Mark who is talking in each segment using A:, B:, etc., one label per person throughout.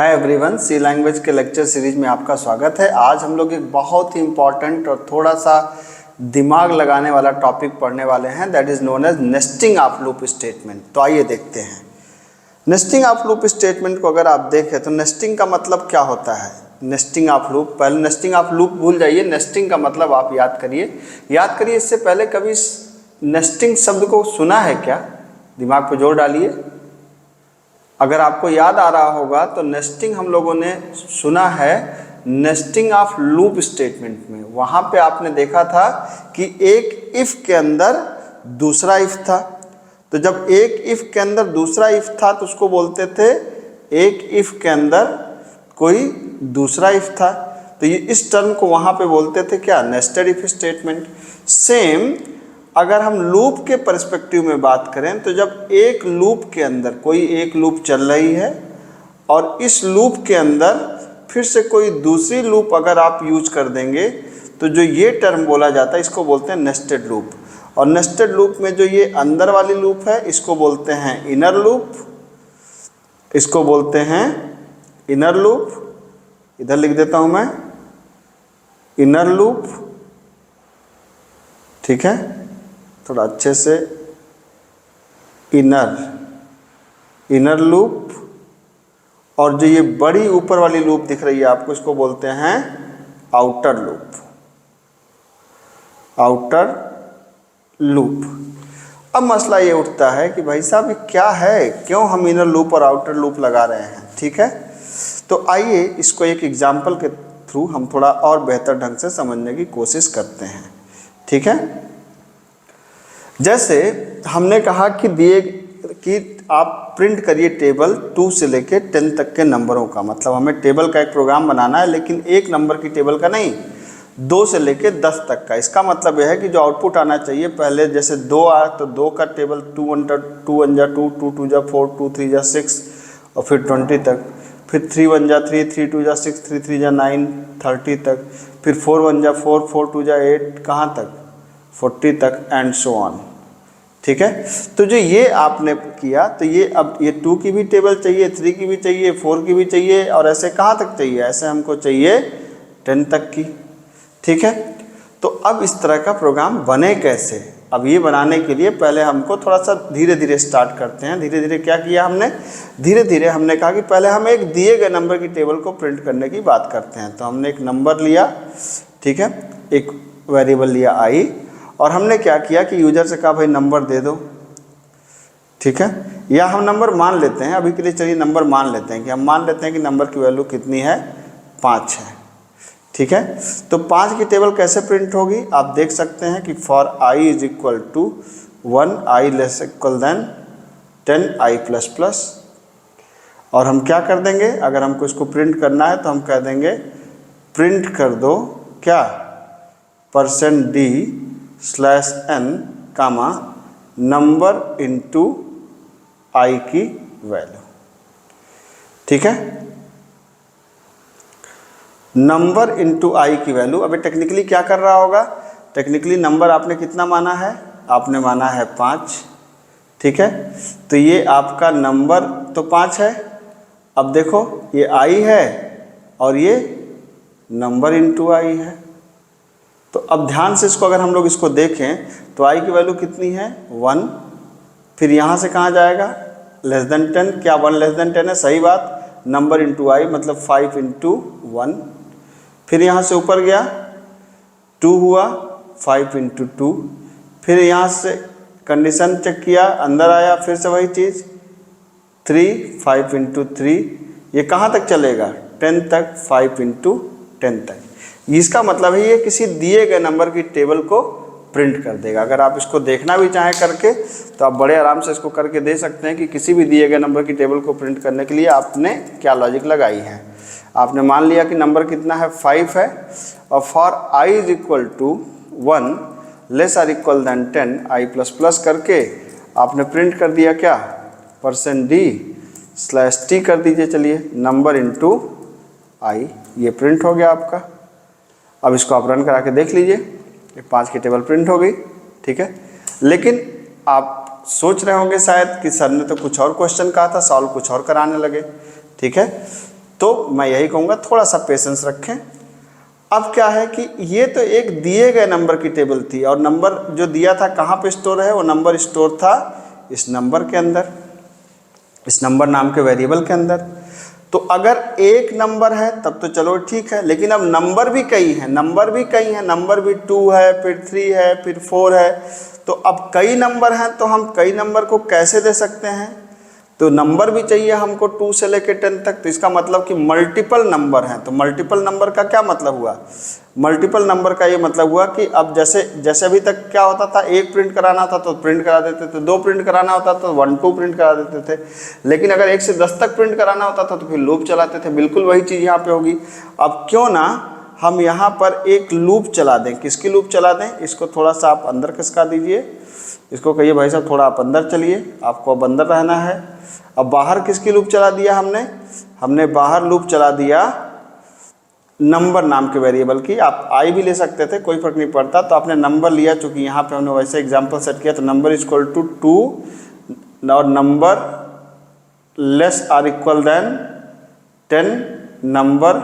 A: Hi everyone, सी language के lecture series में आपका स्वागत है। आज हम लोग एक बहुत ही इम्पॉर्टेंट और थोड़ा सा दिमाग लगाने वाला टॉपिक पढ़ने वाले हैं, that is known as nesting of loop statement. तो आइए देखते हैं नेस्टिंग ऑफ लूप स्टेटमेंट को। अगर आप देखें तो नेस्टिंग का मतलब क्या होता है। नेस्टिंग ऑफ लूप, पहले नेस्टिंग ऑफ लूप भूल जाइए, नेस्टिंग का मतलब आप याद करिए। इससे पहले कभी नेस्टिंग शब्द को सुना है क्या? दिमाग पर जोर डालिए। अगर आपको याद आ रहा होगा तो नेस्टिंग हम लोगों ने सुना है नेस्टिंग ऑफ लूप स्टेटमेंट में। वहाँ पे आपने देखा था कि एक इफ़ के अंदर दूसरा इफ़ था। तो जब एक इफ़ के अंदर दूसरा इफ़ था तो उसको बोलते थे एक इफ़ के अंदर कोई दूसरा इफ़ था। तो ये इस टर्म को वहाँ पे बोलते थे क्या? Nested if statement. सेम अगर हम लूप के पर्सपेक्टिव में बात करें तो जब एक लूप के अंदर कोई एक लूप चल रही है और इस लूप के अंदर फिर से कोई दूसरी लूप अगर आप यूज कर देंगे तो जो ये टर्म बोला जाता है इसको बोलते हैं नेस्टेड लूप। और नेस्टेड लूप में जो ये अंदर वाली लूप है इसको बोलते हैं इनर लूप, इसको बोलते हैं इनर लूप। इधर लिख देता हूँ मैं, इनर लूप। ठीक है, थोड़ा अच्छे से, इनर लूप। और जो ये बड़ी ऊपर वाली लूप दिख रही है आपको, इसको बोलते हैं आउटर लूप, आउटर लूप। अब मसला ये उठता है कि भाई साहब ये क्या है, क्यों हम इनर लूप और आउटर लूप लगा रहे हैं? ठीक है, तो आइए इसको एक एग्जाम्पल के थ्रू हम थोड़ा और बेहतर ढंग से समझने की कोशिश करते हैं। ठीक है, जैसे हमने कहा कि आप प्रिंट करिए टेबल 2 से लेके 10 तक के नंबरों का। मतलब हमें टेबल का एक प्रोग्राम बनाना है, लेकिन एक नंबर की टेबल का नहीं, 2 से लेके 10 तक का। इसका मतलब यह है कि जो आउटपुट आना चाहिए, पहले जैसे 2 आया तो 2 का टेबल 2 1 जा 2, 2 2 जा 4, 2 3 जा 6 और फिर 20 तक। फिर 3 1 जा 3, 3 2 जा 6, 3 3 जा 9, 30 तक। फिर 4 1 जा 4, 4 2 जा 8, कहाँ तक? 40 तक, एंड सो ऑन। ठीक है, तो जो ये आपने किया तो ये अब ये 2 की भी टेबल चाहिए, 3 की भी चाहिए, 4 की भी चाहिए, और ऐसे कहाँ तक चाहिए? ऐसे हमको चाहिए 10 तक की। ठीक है, तो अब इस तरह का प्रोग्राम बने कैसे? अब ये बनाने के लिए पहले हमको थोड़ा सा धीरे धीरे स्टार्ट करते हैं। धीरे धीरे क्या किया हमने? धीरे धीरे हमने कहा कि पहले हम एक दिए गए नंबर की टेबल को प्रिंट करने की बात करते हैं। तो हमने एक नंबर लिया, ठीक है, एक वेरिएबल लिया i, और हमने क्या किया कि यूजर से कहा भाई नंबर दे दो। ठीक है, या हम नंबर मान लेते हैं, अभी के लिए चलिए नंबर मान लेते हैं कि हम मान लेते हैं कि नंबर की वैल्यू कितनी है? 5 है। ठीक है, तो 5 की टेबल कैसे प्रिंट होगी? आप देख सकते हैं कि for i is equal to 1, i less equal than 10, i plus plus. और हम क्या कर देंगे, अगर हमको इसको प्रिंट करना है तो हम कह देंगे प्रिंट कर दो क्या? %d /n कामा नंबर इंटू आई की वैल्यू। ठीक है, नंबर इंटू आई की वैल्यू। अभी टेक्निकली क्या कर रहा होगा? टेक्निकली नंबर आपने कितना माना है? आपने माना है 5। ठीक है, तो ये आपका नंबर तो 5 है। अब देखो ये आई है और ये नंबर इंटू आई है। तो अब ध्यान से इसको अगर हम लोग इसको देखें तो आई की वैल्यू कितनी है? 1। फिर यहाँ से कहाँ जाएगा? Less than 10। क्या 1 लेस देन 10 है? सही बात। नंबर इंटू आई मतलब 5 इंटू 1। फिर यहाँ से ऊपर गया 2 हुआ, 5 इंटू 2। फिर यहाँ से कंडीशन चेक किया, अंदर आया, फिर से वही चीज़ 3, 5 इंटू 3। ये कहाँ तक चलेगा? 10 तक, 5 इंटू 10 तक। इसका मतलब है ये किसी दिए गए नंबर की टेबल को प्रिंट कर देगा। अगर आप इसको देखना भी चाहें करके तो आप बड़े आराम से इसको करके दे सकते हैं कि किसी भी दिए गए नंबर की टेबल को प्रिंट करने के लिए आपने क्या लॉजिक लगाई है। आपने मान लिया कि नंबर कितना है? 5 है, और for i is equal to 1 less or equal than 10, i plus plus करके आपने प्रिंट कर दिया क्या? %d /t कर दीजिए, चलिए, नंबर इंटू आई। ये प्रिंट हो गया आपका। अब इसको आप रन करा के देख लीजिए, 5 की टेबल प्रिंट हो गई। ठीक है, लेकिन आप सोच रहे होंगे शायद कि सर ने तो कुछ और क्वेश्चन कहा था, सॉल्व कुछ और कराने लगे। ठीक है, तो मैं यही कहूँगा थोड़ा सा पेशेंस रखें। अब क्या है कि ये तो एक दिए गए नंबर की टेबल थी और नंबर जो दिया था कहाँ पे स्टोर है, वो नंबर स्टोर था इस नंबर के अंदर, इस नंबर नाम के वेरिएबल के अंदर। तो अगर एक नंबर है तब तो चलो ठीक है, लेकिन अब नंबर भी कई हैं, नंबर भी कई हैं, नंबर भी 2 है, फिर 3 है, फिर 4 है। तो अब कई नंबर हैं तो हम कई नंबर को कैसे दे सकते हैं? तो नंबर भी चाहिए हमको 2 से लेकर 10 तक, तो इसका मतलब कि मल्टीपल नंबर हैं। तो मल्टीपल नंबर का क्या मतलब हुआ? मल्टीपल नंबर का ये मतलब हुआ कि अब जैसे जैसे अभी तक क्या होता था, एक प्रिंट कराना था तो प्रिंट करा देते थे, 2 प्रिंट कराना होता था तो 1 2 प्रिंट करा देते थे, लेकिन अगर 1 से 10 तक प्रिंट कराना होता था तो फिर लूप चलाते थे। बिल्कुल वही चीज़ यहाँ पे होगी। अब क्यों ना हम यहाँ पर एक लूप चला दें। किसकी लूप चला दें? इसको थोड़ा सा आप अंदर खिसका दीजिए, इसको कहिए भाई साहब थोड़ा आप अंदर चलिए, आपको अब अंदर रहना है। अब बाहर किसकी लूप चला दिया हमने बाहर लूप चला दिया नंबर नाम के वेरिएबल की। आप आई भी ले सकते थे, कोई फर्क नहीं पड़ता। तो आपने नंबर लिया, चूंकि यहाँ पे हमने वैसे एग्जांपल सेट किया, तो नंबर इज इक्वल टू 2 और number less or equal than 10 number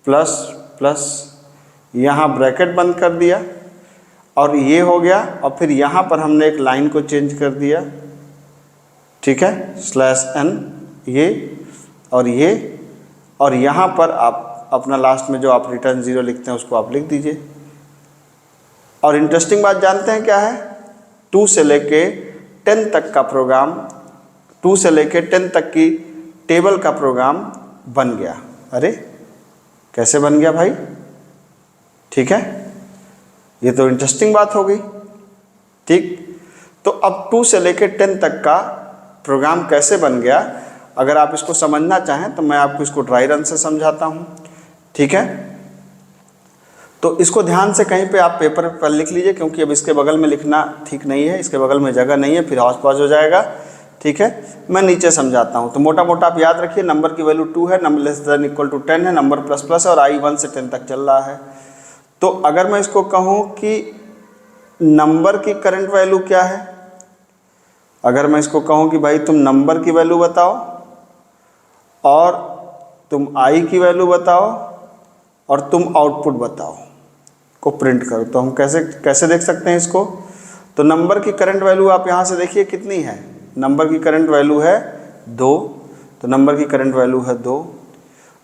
A: plus plus, यहाँ ब्रैकेट बंद कर दिया और ये हो गया। और फिर यहाँ पर हमने एक लाइन को चेंज कर दिया, ठीक है, /n ये, और यहाँ पर आप अपना लास्ट में जो आप रिटर्न 0 लिखते हैं उसको आप लिख दीजिए। और इंटरेस्टिंग बात जानते हैं क्या है? 2 से लेके 10 तक का प्रोग्राम, 2 से लेके 10 तक की टेबल का प्रोग्राम बन गया। अरे कैसे बन गया भाई? ठीक है, ये तो इंटरेस्टिंग बात हो गई। ठीक, तो अब 2 से लेके 10 तक का प्रोग्राम कैसे बन गया, अगर आप इसको समझना चाहें तो मैं आपको इसको ड्राई रन से समझाता हूँ। ठीक है, तो इसको ध्यान से कहीं पे आप पेपर पर लिख लीजिए, क्योंकि अब इसके बगल में लिखना ठीक नहीं है, इसके बगल में जगह नहीं है, फिर हौच पौच हो जाएगा। ठीक है, मैं नीचे समझाता हूँ। तो मोटा मोटा आप याद रखिए, नंबर की वैल्यू 2 है, number less than equal to 10 है, नंबर प्लस प्लस है और आई 1 से 10 तक चल रहा है। तो अगर मैं इसको कहूँ कि नंबर की करंट वैल्यू क्या है, अगर मैं इसको कहूँ कि भाई तुम नंबर की वैल्यू बताओ और तुम आई की वैल्यू बताओ और तुम आउटपुट बताओ, को प्रिंट करो, तो हम कैसे देख सकते हैं इसको? तो नंबर की करंट वैल्यू आप यहाँ से देखिए कितनी है, नंबर की करंट वैल्यू है 2, तो नंबर की करंट वैल्यू है 2।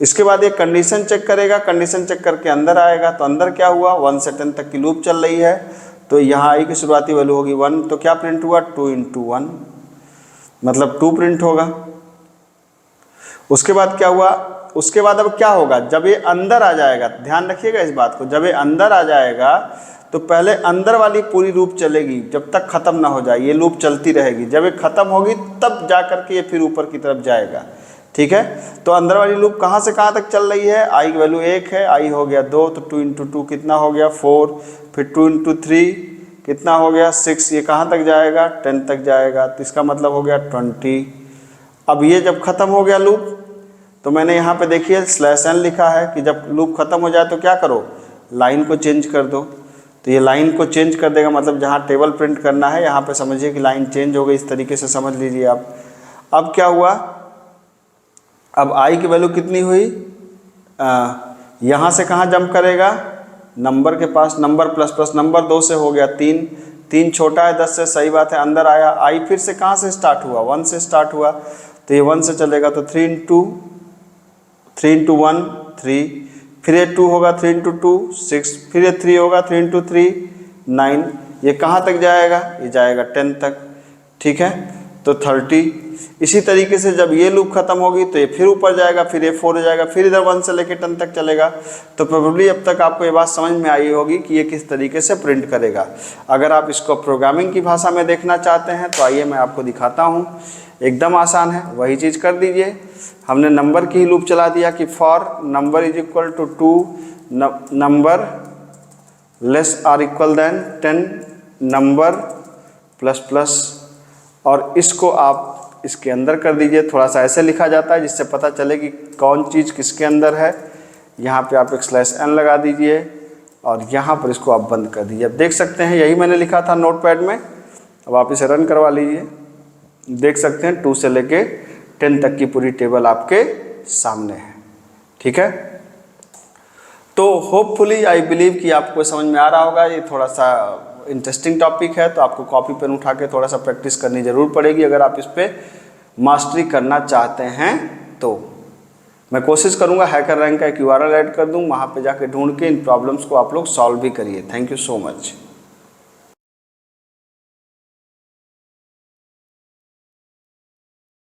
A: इसके बाद एक कंडीशन चेक करेगा, कंडीशन चेक करके अंदर आएगा, तो अंदर क्या हुआ, 1 से 10 तक की लूप चल रही है, तो यहाँ आई की शुरुआती वैल्यू होगी 1, तो क्या प्रिंट हुआ, 2 × 1 मतलब 2 प्रिंट होगा। उसके बाद क्या हुआ, उसके बाद अब क्या होगा, जब ये अंदर आ जाएगा, ध्यान रखिएगा इस बात को, जब ये अंदर आ जाएगा तो पहले अंदर वाली पूरी लूप चलेगी, जब तक ख़त्म ना हो जाए ये लूप चलती रहेगी। जब ये ख़त्म होगी तब जा कर के ये फिर ऊपर की तरफ जाएगा। ठीक है, तो अंदर वाली लूप कहाँ से कहाँ तक चल रही है, आई की वैल्यू 1 है, आई हो गया 2, तो 2 × 2 कितना हो गया 4, फिर 2 × 3 कितना हो गया 6, ये कहाँ तक जाएगा 10 तक जाएगा, तो इसका मतलब हो गया 20। अब ये जब ख़त्म हो गया लूप, तो मैंने यहाँ पे देखिए /n लिखा है कि जब लूप ख़त्म हो जाए तो क्या करो, लाइन को चेंज कर दो। तो ये लाइन को चेंज कर देगा, मतलब जहाँ टेबल प्रिंट करना है यहाँ पे समझिए कि लाइन चेंज हो गई, इस तरीके से समझ लीजिए आप। अब क्या हुआ, अब आई की वैल्यू कितनी हुई, यहाँ से कहाँ जंप करेगा, नंबर के पास, नंबर प्लस प्लस, नंबर 2 से हो गया 3, 3 छोटा है 10 से, सही बात है, अंदर आया। आई फिर से कहाँ से स्टार्ट हुआ, 1 से स्टार्ट हुआ, तो ये 1 से चलेगा, तो 3 × 1 3, फिर ये 2 होगा, 3 × 2 6, फिर ये 3 होगा, 3 × 3 9, ये कहाँ तक जाएगा, ये जाएगा 10 तक। ठीक है, तो 30। इसी तरीके से जब ये लूप खत्म होगी तो ये फिर ऊपर जाएगा, फिर ये 4 हो जाएगा, फिर इधर 1 से लेकर 10 तक चलेगा। तो प्रोबेबली अब तक आपको ये बात समझ में आई होगी कि ये किस तरीके से प्रिंट करेगा। अगर आप इसको प्रोग्रामिंग की भाषा में देखना चाहते हैं तो आइए मैं आपको दिखाता हूँ, एकदम आसान है, वही चीज़ कर दीजिए। हमने नंबर की ही लूप चला दिया कि for number is equal to 2 number less or equal than 10 number plus plus, और इसको आप इसके अंदर कर दीजिए। थोड़ा सा ऐसे लिखा जाता है जिससे पता चले कि कौन चीज़ किसके अंदर है। यहाँ पे आप एक /n लगा दीजिए और यहाँ पर इसको आप बंद कर दीजिए। अब देख सकते हैं यही मैंने लिखा था नोटपैड में। अब आप इसे रन करवा लीजिए, देख सकते हैं 2 से लेके 10 तक की पूरी टेबल आपके सामने है। ठीक है, तो होपफुली आई बिलीव कि आपको समझ में आ रहा होगा। ये थोड़ा सा इंटरेस्टिंग टॉपिक है, तो आपको कॉपी पेन उठा के थोड़ा सा प्रैक्टिस करनी ज़रूर पड़ेगी अगर आप इस पर मास्टरी करना चाहते हैं। तो मैं कोशिश करूंगा हैकर रैंक का एक URL ऐड कर दूं, वहाँ पे जाके ढूंढ के इन प्रॉब्लम्स को आप लोग सॉल्व भी करिए। Thank you so much.